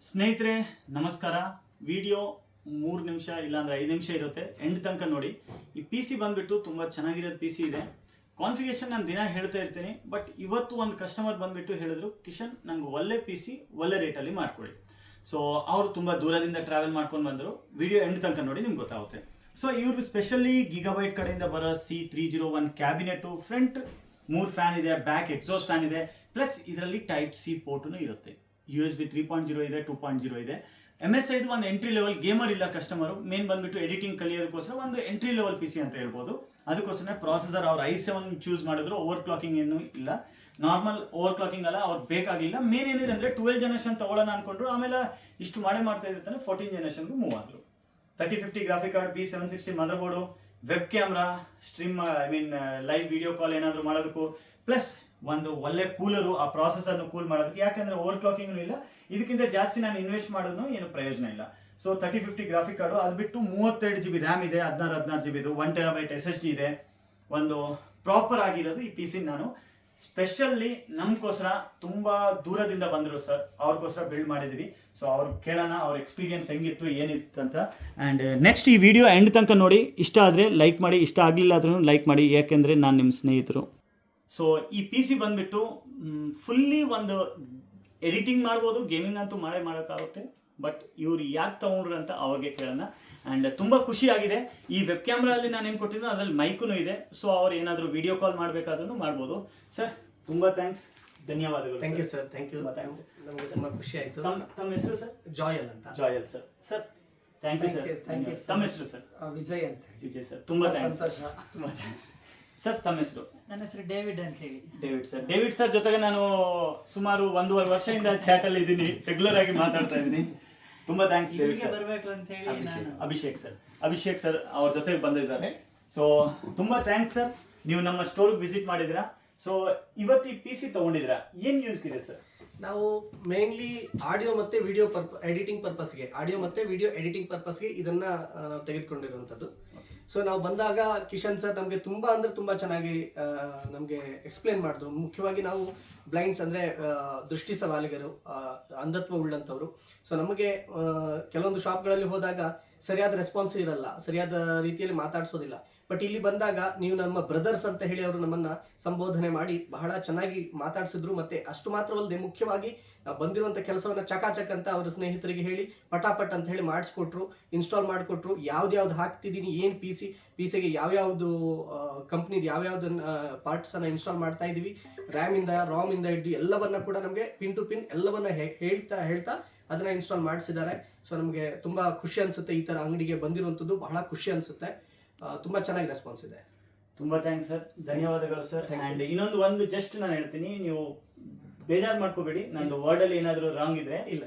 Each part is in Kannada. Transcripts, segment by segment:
ಸ್ನೇಹಿತರೆ ನಮಸ್ಕಾರ. ವಿಡಿಯೋ 3 ನಿಮಿಷ ಇಲ್ಲಾಂದ್ರೆ 5 ನಿಮಿಷ ಇರುತ್ತೆ, ಎಂಡ್ ತನಕ ನೋಡಿ. ಈ ಪಿ ಸಿ ಬಂದ್ಬಿಟ್ಟು ತುಂಬ ಚೆನ್ನಾಗಿರೋದು ಪಿ ಸಿ ಇದೆ. ಕಾನ್ಫಿಗರೇಷನ್ ನಾನು ದಿನ ಹೇಳ್ತಾ ಇರ್ತೀನಿ, ಬಟ್ ಇವತ್ತು ಒಂದು ಕಸ್ಟಮರ್ ಬಂದ್ಬಿಟ್ಟು ಹೇಳಿದ್ರು, ಕಿಶನ್ ನನಗೆ ಒಳ್ಳೆ ಪಿ ಸಿ ಒಳ್ಳೆ ರೇಟಲ್ಲಿ ಮಾಡ್ಕೊಡಿ. ಸೊ ಅವರು ತುಂಬ ದೂರದಿಂದ ಟ್ರಾವೆಲ್ ಮಾಡ್ಕೊಂಡು ಬಂದರು. ವಿಡಿಯೋ ಎಂಡ್ ತನಕ ನೋಡಿ, ನಿಮ್ಗೆ ಗೊತ್ತಾಗುತ್ತೆ. ಸೊ ಇವ್ರಿಗೆ ಸ್ಪೆಷಲಿ ಗಿಗಾಬೈಟ್ ಕಡೆಯಿಂದ ಬರೋ C301 ಕ್ಯಾಬಿನೆಟು, ಫ್ರಂಟ್ 3 ಫ್ಯಾನ್ ಇದೆ, ಬ್ಯಾಕ್ ಎಕ್ಸಾಸ್ಟ್ ಫ್ಯಾನ್ ಇದೆ, ಪ್ಲಸ್ ಇದರಲ್ಲಿ ಟೈಪ್ ಸಿ ಪೋರ್ಟೂ ಇರುತ್ತೆ. USB 3.0 ಇದೆ, 2.0 ಇದೆ. MSI ಇದು ಒಂದು ಎಂಟ್ರಿ ಲೆವೆಲ್ ಗೇಮರ್ ಇಲ್ಲ ಕಸ್ಟಮರು, ಮೇನ್ ಬಂದ್ಬಿಟ್ಟು ಎಡಿಟಿಂಗ್ ಕಲಿಯೋದಕ್ಕೋಸ್ಕರ ಒಂದು ಎಂಟ್ರಿ ಲೆವೆಲ್ ಪಿ ಸಿ ಅಂತ ಹೇಳ್ಬೋದು. ಅದಕ್ಕೋಸ್ಕರ ಪ್ರಾಸೆಸರ್ ಅವ್ರು i7 ಚೂಸ್ ಮಾಡಿದ್ರು. ಓವರ್ ಕ್ಲಾಕಿಂಗ್ ಏನೂ ಇಲ್ಲ, ನಾರ್ಮಲ್ ಓವರ್ ಕ್ಲಾಕಿಂಗ್ ಅಲ್ಲ, ಅವ್ರಿಗೆ ಬೇಕಾಗಲಿಲ್ಲ. ಮೇನ್ ಏನಿದೆ ಅಂದರೆ 12 ಜನರೇಷನ್ ತಗೊಳ್ಳೋಣ ಅನ್ಕೊಂಡ್ರು, ಆಮೇಲೆ ಇಷ್ಟು ಮಾಡ್ತಾ ಇರ್ತಾನೆ 14 ಜನರೇಷನ್ಗೂ ಮೂವ್ ಆದರು. 3050 graphic card, P760 mother board, web camera, stream live video call ಏನಾದರೂ ಮಾಡೋದಕ್ಕೂ, ಪ್ಲಸ್ ಒಂದು ಒಳ್ಳೆ ಕೂಲರು, ಆ ಪ್ರಾಸೆಸರ್ನ ಕೂಲ್ ಮಾಡೋದಕ್ಕೆ. ಯಾಕಂದರೆ ಓವರ್ ಕ್ಲಾಕಿಂಗ್ ಇಲ್ಲ, ಇದಕ್ಕಿಂತ ಜಾಸ್ತಿ ನಾನು ಇನ್ವೆಸ್ಟ್ ಮಾಡೋದು ಏನು ಪ್ರಯೋಜನ ಇಲ್ಲ. ಸೊ 3050 ಗ್ರಾಫಿಕ್ ಕಾರ್ಡು, ಅದು ಬಿಟ್ಟು 32 GB ರ್ಯಾಮ್ ಇದೆ, 16 GB ಇದು, 1 TB SSD ಇದೆ. ಒಂದು ಪ್ರಾಪರ್ ಆಗಿರೋದು ಈ ಪಿ ಸಿ ನಾನು ಸ್ಪೆಷಲಿ ನಮಗೋಸ್ಕರ ತುಂಬ ದೂರದಿಂದ ಬಂದರು ಸರ್, ಅವ್ರಿಗೋಸ್ಕರ ಬಿಲ್ಡ್ ಮಾಡಿದ್ದೀವಿ. ಸೊ ಅವ್ರು ಕೇಳೋಣ ಅವ್ರ ಎಕ್ಸ್ಪೀರಿಯನ್ಸ್ ಹೆಂಗಿತ್ತು ಏನಿತ್ತು ಅಂತ. ಆ್ಯಂಡ್ ನೆಕ್ಸ್ಟ್ ಈ ವಿಡಿಯೋ ಎಂಡ್ ತನಕ ನೋಡಿ. ಇಷ್ಟ ಆದರೆ ಲೈಕ್ ಮಾಡಿ, ಇಷ್ಟ ಆಗಲಿಲ್ಲ ಆದ್ರೂ ಲೈಕ್ ಮಾಡಿ, ಯಾಕೆಂದರೆ ನಾನು ನಿಮ್ಮ ಸ್ನೇಹಿತರು. ಸೊ ಈ ಪಿ ಸಿ ಬಂದುಬಿಟ್ಟು ಫುಲ್ಲಿ ಒಂದು ಎಡಿಟಿಂಗ್ ಮಾಡ್ಬೋದು, ಗೇಮಿಂಗ್ ಅಂತೂ ಮಾಡೋಕ್ಕಾಗುತ್ತೆ. ಬಟ್ ಇವ್ರು ಯಾಕೆ ತೊಗೊಂಡ್ರು ಅಂತ ಅವ್ರಿಗೆ ಕೇಳೋಣ. ಆ್ಯಂಡ್ ತುಂಬ ಖುಷಿಯಾಗಿದೆ. ಈ ವೆಬ್ ಕ್ಯಾಮ್ರಲ್ಲಿ ನಾನು ಏನು ಕೊಟ್ಟಿದ್ದು ಅದರಲ್ಲಿ ಮೈಕೂ ಇದೆ. ಸೊ ಅವ್ರು ಏನಾದರೂ ವಿಡಿಯೋ ಕಾಲ್ ಮಾಡಬೇಕಾದ್ರೂ ಮಾಡ್ಬೋದು. ಸರ್ ತುಂಬ ಥ್ಯಾಂಕ್ಸ್, ಧನ್ಯವಾದಗಳು. Thank you sir, thank you. Thanks, ನಮಗೆ ತುಂಬ ಖುಷಿ ಆಯಿತು. ತಮ್ಮ ಹೆಸರು ಸರ್? ಜಾಯಲ್ ಅಂತ. Joel sir. Sir thank you sir. Thank you. ತಮ್ಮ ಹೆಸರು ಸರ್? ವಿಜಯ್ ಅಂತ. ವಿಜಯ್ ಸರ್, ತುಂಬ ಥ್ಯಾಂಕ್ಸ್. ಸರ್ ತಮ್ಮ ಹೆಸರು? ನನ್ನ ಹೆಸರು ಡೇವಿಡ್ ಅಂತ ಹೇಳಿ. David sir. ಡೇವಿಡ್ ಸರ್ ಜೊತೆಗೆ ನಾನು ಸುಮಾರು 1.5 ವರ್ಷದಿಂದ ಚಾಟಲ್ಲಿ ಇದ್ದೀನಿ, ರೆಗ್ಯುಲರ್ ಆಗಿ ಮಾತಾಡ್ತಾ ಇದ್ದೀನಿ. ತುಂಬ ಥ್ಯಾಂಕ್ಸ್ ಡೇವಿಡ್ ಸರ್. ಬರಬೇಕು ಅಂತ ಹೇಳಿ ಅಭಿಷೇಕ್ ಸರ್, ಅಭಿಷೇಕ್ ಸರ್ ಅವ್ರ ಜೊತೆಗೆ ಬಂದಿದ್ದಾರೆ. ಸೊ ತುಂಬ ಥ್ಯಾಂಕ್ಸ್ ಸರ್, ನೀವು ನಮ್ಮ ಸ್ಟೋರ್ಗೆ ವಿಸಿಟ್ ಮಾಡಿದ್ದೀರಾ. ಸೊ ಇವತ್ತು ಈ ಪಿ ಸಿ ತೊಗೊಂಡಿದ್ದೀರಾ, ಏನು ಯೂಸ್ ಇದೆ ಸರ್? ನಾವು ಮೇನ್ಲಿ ಆಡಿಯೋ ಮತ್ತು ವಿಡಿಯೋ ಎಡಿಟಿಂಗ್ ಪರ್ಪಸ್ಗೆ, ಆಡಿಯೋ ಮತ್ತು ವಿಡಿಯೋ ಎಡಿಟಿಂಗ್ ಪರ್ಪಸ್ಗೆ ಇದನ್ನು ನಾವು ತೆಗೆದುಕೊಂಡಿರುವಂಥದ್ದು. ಸೊ ನಾವು ಬಂದಾಗ ಕಿಶನ್ ಸರ್ ನಮಗೆ ತುಂಬ ಅಂದರೆ ತುಂಬ ಚೆನ್ನಾಗಿ ನಮಗೆ ಎಕ್ಸ್ಪ್ಲೇನ್ ಮಾಡಿದ್ರು. ಮುಖ್ಯವಾಗಿ ನಾವು ಬ್ಲೈಂಡ್ಸ್ ಅಂದರೆ ದೃಷ್ಟಿ ಸವಾಲಿಗರು, ಅಂಧತ್ವ ಉಳ್ಳಂಥವ್ರು. ಸೊ ನಮಗೆ ಕೆಲವೊಂದು ಶಾಪ್ಗಳಲ್ಲಿ ಹೋದಾಗ ಸರಿಯಾದ ರೆಸ್ಪಾನ್ಸ್ ಇರಲ್ಲ, ಸರಿಯಾದ ರೀತಿಯಲ್ಲಿ ಮಾತಾಡಿಸೋದಿಲ್ಲ. ಬಟ್ ಇಲ್ಲಿ ಬಂದಾಗ ನೀವು ನಮ್ಮ ಬ್ರದರ್ಸ್ ಅಂತ ಹೇಳಿ ಅವರು ನಮ್ಮನ್ನು ಸಂಬೋಧನೆ ಮಾಡಿ ಬಹಳ ಚೆನ್ನಾಗಿ ಮಾತಾಡಿಸಿದ್ರು. ಮತ್ತು ಅಷ್ಟು ಮಾತ್ರವಲ್ಲದೆ ಮುಖ್ಯವಾಗಿ ಬಂದಿರುವಂಥ ಕೆಲಸವನ್ನು ಚಕಾಚಕ್ ಅಂತ ಅವರ ಸ್ನೇಹಿತರಿಗೆ ಹೇಳಿ ಪಟಾಪಟ್ ಅಂತ ಹೇಳಿ ಮಾಡಿಸ್ಕೊಟ್ರು, ಇನ್ಸ್ಟಾಲ್ ಮಾಡಿಕೊಟ್ರು. ಯಾವ್ದು ಹಾಕ್ತಿದ್ದೀನಿ, ಏನು ಪಿ ಸಿಗೆ ಯಾವ್ಯಾವುದು ಕಂಪ್ನಿದು ಯಾವ್ಯಾವ್ದು ಪಾರ್ಟ್ಸನ್ನು ಇನ್ಸ್ಟಾಲ್ ಮಾಡ್ತಾ ಇದ್ದೀವಿ, ರ್ಯಾಮಿಂದ ರಾಮಿಂದ ಹಿಡಿದು ಎಲ್ಲವನ್ನ ಕೂಡ ನಮಗೆ ಪಿನ್ ಟು ಪಿನ್ ಎಲ್ಲವನ್ನ ಹೇಳ್ತಾ ಅದನ್ನು ಇನ್ಸ್ಟಾಲ್ ಮಾಡಿಸಿದ್ದಾರೆ. ಸೊ ನಮಗೆ ತುಂಬ ಖುಷಿ ಅನಿಸುತ್ತೆ, ಈ ಥರ ಅಂಗಡಿಗೆ ಬಂದಿರುವಂಥದ್ದು ಬಹಳ ಖುಷಿ ಅನಿಸುತ್ತೆ. ತುಂಬ ಚೆನ್ನಾಗಿ ರೆಸ್ಪಾನ್ಸ್ ಇದೆ. ತುಂಬ ಥ್ಯಾಂಕ್ಸ್ ಸರ್, ಧನ್ಯವಾದಗಳು ಸರ್. ಆ್ಯಂಡ್ ಇನ್ನೊಂದು ಜಸ್ಟ್ ನಾನು ಹೇಳ್ತೀನಿ, ನೀವು ಬೇಜಾರು ಮಾಡ್ಕೋಬೇಡಿ, ನಂದು ವರ್ಡಲ್ಲಿ ಏನಾದರೂ ರಾಂಗ್ ಇದ್ರೆ. ಇಲ್ಲ,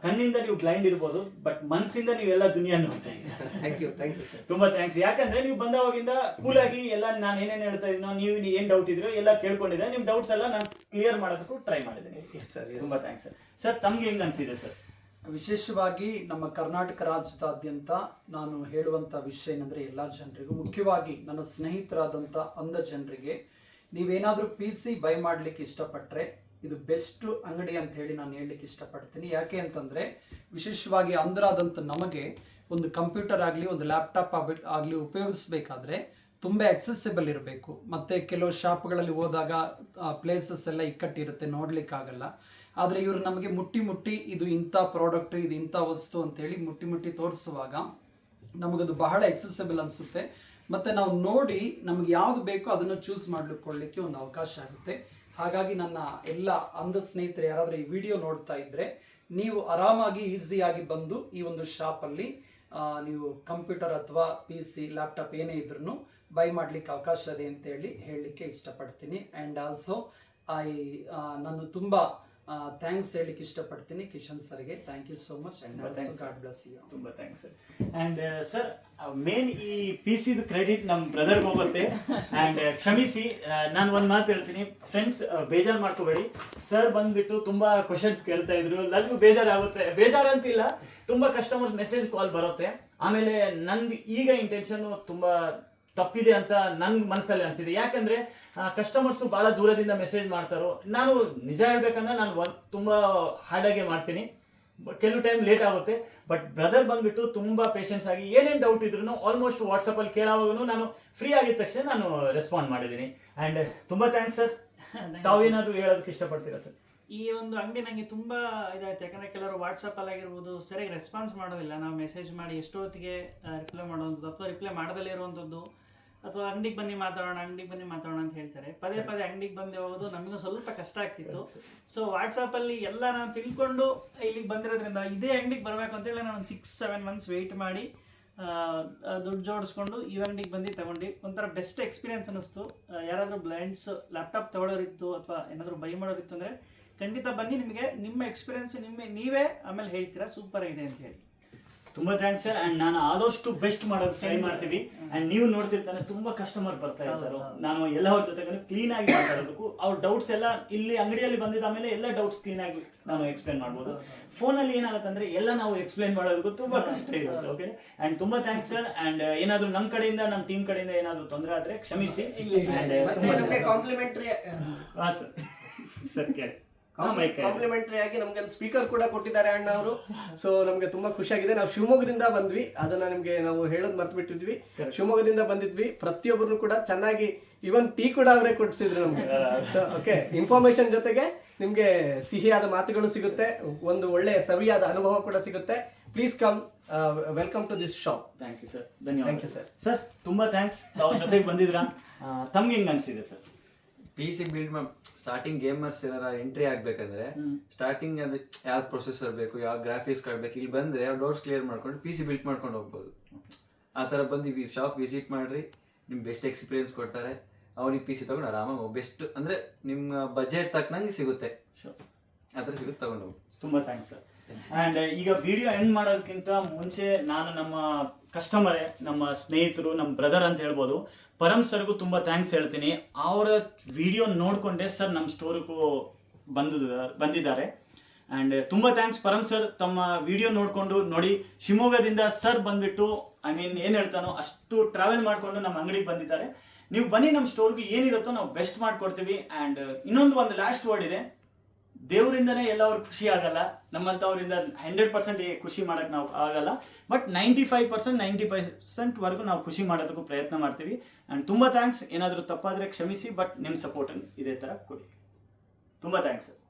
ಕಣ್ಣಿಂದ ನೀವು ಬ್ಲೈಂಡ್ ಇರ್ಬೋದು, ಬಟ್ ಮನಸ್ಸಿಂದ ನೀವೆಲ್ಲ ದುನಿಯಾ ನೋಡ್ತಾ ಇದ್ದೀರಾ. Thank you sir. ತುಂಬಾ ಥ್ಯಾಂಕ್ಸ್. ಯಾಕಂದ್ರೆ ನೀವು ಬಂದವಾಗಿಂದ ಕೂಲಾಗಿ ಎಲ್ಲ ನಾನು ಏನೇನು ಹೇಳ್ತಾ ಇದ್ದೀನೋ, ನೀವು ಏನು ಡೌಟ್ ಇದ್ರೋ ಎಲ್ಲ ಕೇಳ್ಕೊಂಡಿದ್ರೆ, ನಿಮ್ಮ ಡೌಟ್ಸ್ ಎಲ್ಲ ನಾನು ಕ್ಲಿಯರ್ ಮಾಡೋದಕ್ಕೂ ಟ್ರೈ ಮಾಡಿದ್ದೀನಿ. ತುಂಬಾ ಥ್ಯಾಂಕ್ಸ್ ಸರ್. ಸರ್ ತಮ್ಗೆ ಹೆಂಗ್ ಅನ್ಸಿದೆ ಸರ್? ವಿಶೇಷವಾಗಿ ನಮ್ಮ ಕರ್ನಾಟಕ ರಾಜ್ಯದಾದ್ಯಂತ ನಾನು ಹೇಳುವಂಥ ವಿಷಯ ಏನಂದರೆ, ಎಲ್ಲ ಜನರಿಗೂ, ಮುಖ್ಯವಾಗಿ ನನ್ನ ಸ್ನೇಹಿತರಾದಂಥ ಅಂಧ ಜನರಿಗೆ, ನೀವೇನಾದರೂ ಪಿ ಸಿ ಬೈ ಮಾಡಲಿಕ್ಕೆ ಇಷ್ಟಪಟ್ಟರೆ ಇದು ಬೆಸ್ಟ್ ಅಂಗಡಿ ಅಂತ ಹೇಳಿ ನಾನು ಹೇಳಲಿಕ್ಕೆ ಇಷ್ಟಪಡ್ತೀನಿ. ಯಾಕೆ ಅಂತಂದರೆ, ವಿಶೇಷವಾಗಿ ಅಂಧರಾದಂಥ ನಮಗೆ ಒಂದು ಕಂಪ್ಯೂಟರ್ ಆಗಲಿ ಒಂದು ಲ್ಯಾಪ್ಟಾಪ್ ಆಗಲಿ ಉಪಯೋಗಿಸ್ಬೇಕಾದ್ರೆ ತುಂಬ ಎಕ್ಸೆಸಿಬಲ್ ಇರಬೇಕು. ಮತ್ತು ಕೆಲವು ಶಾಪ್ಗಳಲ್ಲಿ ಹೋದಾಗ ಪ್ಲೇಸಸ್ ಎಲ್ಲ ಇಕ್ಕಟ್ಟಿರುತ್ತೆ, ನೋಡಲಿಕ್ಕಾಗಲ್ಲ. ಆದರೆ ಇವರು ನಮಗೆ ಮುಟ್ಟಿ ಇದು ಇಂಥ ಪ್ರಾಡಕ್ಟ್, ಇದು ಇಂಥ ವಸ್ತು ಅಂತೇಳಿ ಮುಟ್ಟಿ ತೋರಿಸುವಾಗ ನಮಗದು ಬಹಳ ಎಕ್ಸೆಸಿಬಲ್ ಅನಿಸುತ್ತೆ. ಮತ್ತು ನಾವು ನೋಡಿ ನಮಗೆ ಯಾವುದು ಬೇಕೋ ಅದನ್ನು ಚೂಸ್ ಮಾಡ್ಲಿಕ್ಕೆ ಒಂದು ಅವಕಾಶ ಆಗುತ್ತೆ. ಹಾಗಾಗಿ ನನ್ನ ಎಲ್ಲ ಅಂಧ ಸ್ನೇಹಿತರು ಯಾರಾದರೂ ಈ ವಿಡಿಯೋ ನೋಡ್ತಾ ಇದ್ದರೆ, ನೀವು ಆರಾಮಾಗಿ ಈಸಿಯಾಗಿ ಬಂದು ಈ ಒಂದು ಶಾಪಲ್ಲಿ ನೀವು ಕಂಪ್ಯೂಟರ್ ಅಥವಾ ಪಿ ಸಿ ಲ್ಯಾಪ್ಟಾಪ್ ಏನೇ ಇದ್ರೂ ಬೈ ಮಾಡಲಿಕ್ಕೆ ಅವಕಾಶ ಇದೆ ಅಂತೇಳಿ ಹೇಳಲಿಕ್ಕೆ ಇಷ್ಟಪಡ್ತೀನಿ. ಆ್ಯಂಡ್ ಆಲ್ಸೋ ನಾನು ತುಂಬ ಥ್ಯಾಂಕ್ಸ್ ಹೇಳಲಿಕ್ಕೆ ಇಷ್ಟಪಡ್ತೀನಿ ಕಿಶನ್ ಸರ್ಗೆ. Thank you so much and God bless you. ತುಂಬ thanks sir. And sir main ಈ ಪಿ ಸಿದು ಕ್ರೆಡಿಟ್ ನಮ್ಮ ಬ್ರದರ್ಗೆ ಹೋಗುತ್ತೆ. ಆ್ಯಂಡ್ ಕ್ಷಮಿಸಿ, ನಾನು ಒಂದು ಮಾತು ಹೇಳ್ತೀನಿ ಫ್ರೆಂಡ್ಸ್, ಬೇಜಾರು ಮಾಡ್ಕೋಬೇಡಿ. ಸರ್ ಬಂದುಬಿಟ್ಟು ತುಂಬ ಕ್ವಶನ್ಸ್ ಕೇಳ್ತಾ ಇದ್ರು, ನನಗೂ ಬೇಜಾರಾಗುತ್ತೆ. ಬೇಜಾರಂತಿಲ್ಲ, ತುಂಬ ಕಸ್ಟಮರ್ಸ್ ಮೆಸೇಜ್ ಕಾಲ್ ಬರುತ್ತೆ. ಆಮೇಲೆ ನಂದು ಈಗ ಇಂಟೆನ್ಷನ್ನು ತುಂಬ ತಪ್ಪಿದೆ ಅಂತ ನನ್ನ ಮನಸ್ಸಲ್ಲಿ ಅನಿಸಿದೆ. ಯಾಕಂದರೆ ಕಸ್ಟಮರ್ಸು ಭಾಳ ದೂರದಿಂದ ಮೆಸೇಜ್ ಮಾಡ್ತಾರೋ. ನಾನು ನಿಜ ಹೇಳ್ಬೇಕಂದ್ರೆ ನಾನು ವರ್ಕ್ ತುಂಬ ಹಾರ್ಡಾಗೆ ಮಾಡ್ತೀನಿ. ಕೆಲವು ಟೈಮ್ ಲೇಟ್ ಆಗುತ್ತೆ. ಬಟ್ ಬ್ರದರ್ ಬಂದ್ಬಿಟ್ಟು ತುಂಬ ಪೇಷನ್ಸ್ ಆಗಿ ಏನೇನು ಡೌಟ್ ಇದ್ರು ಆಲ್ಮೋಸ್ಟ್ ವಾಟ್ಸಪ್ಪಲ್ಲಿ ಕೇಳೋವಾಗೂ ನಾನು ಫ್ರೀ ಆಗಿದ ತಕ್ಷಣ ನಾನು ರೆಸ್ಪಾಂಡ್ ಮಾಡಿದ್ದೀನಿ. ಆ್ಯಂಡ್ ತುಂಬ ಥ್ಯಾಂಕ್ಸ್ ಸರ್. ತಾವೇನಾದರೂ ಹೇಳೋದಕ್ಕೆ ಇಷ್ಟಪಡ್ತೀರಾ ಸರ್? ಈ ಒಂದು ಅಂಗಡಿ ನನಗೆ ತುಂಬ ಇದಾಯ್ತು. ಯಾಕಂದರೆ ಕೆಲವರು ವಾಟ್ಸಪ್ಪಲ್ಲಿ ಆಗಿರ್ಬೋದು ಸರಿಯಾಗಿ ರೆಸ್ಪಾನ್ಸ್ ಮಾಡೋದಿಲ್ಲ. ನಾವು ಮೆಸೇಜ್ ಮಾಡಿ ಎಷ್ಟೊತ್ತಿಗೆ ರಿಪ್ಲೈ ಮಾಡುವಂಥದ್ದು ಅಥವಾ ರಿಪ್ಲೈ ಮಾಡದಲ್ಲೇ ಇರುವಂಥದ್ದು, ಅಥವಾ ಅಂಗಡಿಗೆ ಬನ್ನಿ ಮಾತಾಡೋಣ ಅಂತ ಹೇಳ್ತಾರೆ. ಪದೇ ಪದೇ ಅಂಗಡಿಗೆ ಬಂದು ಹೋಗೋದು ನಮಗೂ ಸ್ವಲ್ಪ ಕಷ್ಟ ಆಗ್ತಿತ್ತು. ಸೊ ವಾಟ್ಸಪ್ಪಲ್ಲಿ ಎಲ್ಲ ನಾನು ತಿಳ್ಕೊಂಡು ಇಲ್ಲಿಗೆ ಬಂದಿರೋದ್ರಿಂದ ಇದೇ ಅಂಗಡಿಗೆ ಬರಬೇಕು ಅಂತೇಳಿ ನಾನು ಒಂದು 6-7 ಮಂತ್ಸ್ ವೆಯ್ಟ್ ಮಾಡಿ ದುಡ್ಡು ಜೋಡಿಸ್ಕೊಂಡು ಈ ಅಂಗಡಿಗೆ ಬಂದು ತಗೊಂಡು ಒಂಥರ ಬೆಸ್ಟ್ ಎಕ್ಸ್ಪೀರಿಯನ್ಸ್ ಅನ್ನಿಸ್ತು. ಯಾರಾದರೂ ಬ್ಲೈಂಡ್ಸ್ ಲ್ಯಾಪ್ಟಾಪ್ ತೊಗೊಳೋರಿತ್ತು ಅಥವಾ ಏನಾದರೂ ಬೈ ಮಾಡೋರಿತ್ತು ಅಂದರೆ ಖಂಡಿತ ಬನ್ನಿ, ನಿಮಗೆ ನಿಮ್ಮ ಎಕ್ಸ್ಪೀರಿಯನ್ಸ್ ನೀವೇ ಆಮೇಲೆ ಹೇಳ್ತೀರಾ ಸೂಪರ್ ಆಗಿದೆ ಅಂತ ಹೇಳಿ. ತುಂಬ ಥ್ಯಾಂಕ್ಸ್ ಸರ್. ಆ್ಯಂಡ್ ನಾನು ಆದಷ್ಟು ಬೆಸ್ಟ್ ಮಾಡೋದು ಟ್ರೈ ಮಾಡ್ತೀವಿ. ಆ್ಯಂಡ್ ನೀವು ನೋಡ್ತಿರ್ತಾನೆ ತುಂಬ ಕಸ್ಟಮರ್ ಬರ್ತಾ ಇರ್ತಾರೆ. ನಾನು ಎಲ್ಲವ್ರ ಜೊತೆಗೂ ಕ್ಲೀನಾಗಿ ಮಾತಾಡೋದಕ್ಕೂ ಅವ್ರ ಡೌಟ್ಸ್ ಎಲ್ಲ ಇಲ್ಲಿ ಅಂಗಡಿಯಲ್ಲಿ ಬಂದಿದ್ದ ಆಮೇಲೆ ಎಲ್ಲ ಡೌಟ್ಸ್ ಕ್ಲೀನಾಗಿ ನಾನು ಎಕ್ಸ್ಪ್ಲೇನ್ ಮಾಡ್ಬೋದು. ಫೋನಲ್ಲಿ ಏನಾಗುತ್ತೆ ಅಂದರೆ ಎಲ್ಲ ನಾವು ಎಕ್ಸ್ಪ್ಲೇನ್ ಮಾಡೋದಕ್ಕೂ ತುಂಬ ಕಷ್ಟ ಇರುತ್ತೆ. ಓಕೆ, ಆ್ಯಂಡ್ ತುಂಬ ಥ್ಯಾಂಕ್ಸ್ ಸರ್. ಆ್ಯಂಡ್ ಏನಾದರೂ ನಮ್ಮ ಕಡೆಯಿಂದ ನಮ್ಮ ಟೀಮ್ ಕಡೆಯಿಂದ ಏನಾದರೂ ತೊಂದರೆ ಆದರೆ ಕ್ಷಮಿಸಿ. ಕಾಂಪ್ಲಿಮೆಂಟರಿ ಹಾಂ ಸರ್. ಸರ್ ಕೇಳಿ. ಕಾಂಪ್ಲಿಮೆಂಟರಿ ಆಗಿ ನಮ್ಗೆ ಒಂದು ಸ್ಪೀಕರ್ ಕೂಡ ಕೊಟ್ಟಿದ್ದಾರೆ ಅಣ್ಣ ಅವರು. ಸೊ ನಮ್ಗೆ ತುಂಬಾ ಖುಷಿಯಾಗಿದೆ. ನಾವು ಶಿವಮೊಗ್ಗದಿಂದ ಬಂದ್ವಿ, ಅದನ್ನ ನಿಮ್ಗೆ ನಾವು ಹೇಳೋದು ಮರ್ತು ಬಿಟ್ಟಿದ್ವಿ. ಶಿವಮೊಗ್ಗದಿಂದ ಬಂದಿದ್ವಿ. ಪ್ರತಿಯೊಬ್ಬರು ಕೂಡ ಚೆನ್ನಾಗಿ ಇವನ್ ಟೀ ಕೂಡ ಅವರೇ ಕೊಡಿಸಿದ್ರು ನಮ್ಗೆ. ಸೊ ಓಕೆ, ಇನ್ಫಾರ್ಮೇಶನ್ ಜೊತೆಗೆ ನಿಮ್ಗೆ ಸಿಹಿಯಾದ ಮಾತುಗಳು ಸಿಗುತ್ತೆ, ಒಂದು ಒಳ್ಳೆ ಸವಿಯಾದ ಅನುಭವ ಕೂಡ ಸಿಗುತ್ತೆ. Please come, welcome to this shop. Thank you sir. ಧನ್ಯವಾದ. Thank you sir. ಸರ್ ತುಂಬ ಥ್ಯಾಂಕ್ಸ್, ತಾವು ಜೊತೆಗೆ ಬಂದಿದ್ರಾ. ತಮ್ಗೆ ಹೆಂಗೆ ಅನಿಸಿದೆ sir? PC build starting gamers ಏನಾರ ಎಂಟ್ರಿ ಆಗ್ಬೇಕಂದ್ರೆ ಸ್ಟಾರ್ಟಿಂಗ್ ಅದಕ್ಕೆ ಯಾವ ಪ್ರೊಸೆಸರ್ ಬೇಕು, ಯಾವ ಗ್ರಾಫಿಕ್ಸ್ ಕಾರ್ಡ್ ಬೇಕು, ಇಲ್ಲಿ ಬಂದ್ರೆ ಡೌಟ್ಸ್ ಕ್ಲಿಯರ್ ಮಾಡ್ಕೊಂಡು PC ಬಿಲ್ಡ್ ಮಾಡ್ಕೊಂಡು ಹೋಗ್ಬೋದು. ಆ ಥರ ಬಂದು ಈ ಶಾಪ್ ವಿಸಿಟ್ ಮಾಡ್ರಿ, ನಿಮ್ಗೆ ಬೆಸ್ಟ್ ಎಕ್ಸ್ಪೀರಿಯನ್ಸ್ ಕೊಡ್ತಾರೆ. ಅವ್ರಿಗೆ PC ತಗೊಂಡು ಆರಾಮಾಗಿ ಬೆಸ್ಟ್ ಅಂದರೆ ನಿಮ್ಮ ಬಜೆಟ್ ತಕ್ಕನಂಗೆ ಸಿಗುತ್ತೆ, ಆ ಥರ ಸಿಗುತ್ತೆ, ತಗೊಂಡು ಹೋಗಿ. ತುಂಬ ಥ್ಯಾಂಕ್ಸ್ ಸರ್. ಆ್ಯಂಡ್ ಈಗ ವಿಡಿಯೋ ಎಂಡ್ ಮಾಡೋದಕ್ಕಿಂತ ಮುಂಚೆ ನಾನು ನಮ್ಮ ಕಸ್ಟಮರೇ, ನಮ್ಮ ಸ್ನೇಹಿತರು, ನಮ್ಮ ಬ್ರದರ್ ಅಂತ ಹೇಳ್ಬೋದು, ಪರಮ್ ಸರ್ಗೂ ತುಂಬ ಥ್ಯಾಂಕ್ಸ್ ಹೇಳ್ತೀನಿ. ಅವರ ವಿಡಿಯೋ ನೋಡಿಕೊಂಡೆ ಸರ್ ನಮ್ಮ ಸ್ಟೋರಿಗೂ ಬಂದಿದ್ದಾರೆ. ಆ್ಯಂಡ್ ತುಂಬ ಥ್ಯಾಂಕ್ಸ್ ಪರಮ್ ಸರ್. ತಮ್ಮ ವಿಡಿಯೋ ನೋಡಿಕೊಂಡು ನೋಡಿ ಶಿವಮೊಗ್ಗದಿಂದ ಸರ್ ಬಂದುಬಿಟ್ಟು ಏನು ಹೇಳ್ತಾನೋ ಅಷ್ಟು ಟ್ರಾವೆಲ್ ಮಾಡಿಕೊಂಡು ನಮ್ಮ ಅಂಗಡಿಗೆ ಬಂದಿದ್ದಾರೆ. ನೀವು ಬನ್ನಿ, ನಮ್ಮ ಸ್ಟೋರ್ಗೆ ಏನಿರುತ್ತೋ ನಾವು ಬೆಸ್ಟ್ ಮಾಡಿಕೊಡ್ತೀವಿ. ಆ್ಯಂಡ್ ಒಂದು ಲಾಸ್ಟ್ ವರ್ಡ್ ಇದೆ, ದೇವರಿಂದನೇ ಎಲ್ಲವ್ರು ಖುಷಿ ಆಗಲ್ಲ, ನಮ್ಮಂಥವ್ರಿಂದ 100% ಖುಷಿ ಮಾಡೋಕ್ಕೆ ನಾವು ಆಗಲ್ಲ. ಬಟ್ 95% 90% ನಾವು ಖುಷಿ ಮಾಡೋದಕ್ಕೂ ಪ್ರಯತ್ನ ಮಾಡ್ತೀವಿ. ಆ್ಯಂಡ್ ತುಂಬ ಥ್ಯಾಂಕ್ಸ್. ಏನಾದರೂ ತಪ್ಪಾದರೆ ಕ್ಷಮಿಸಿ, ಬಟ್ ನಿಮ್ಮ ಸಪೋರ್ಟನ್ನು ಇದೇ ಥರ ಕೊಡಿ. ತುಂಬ ಥ್ಯಾಂಕ್ಸ್ ಸರ್.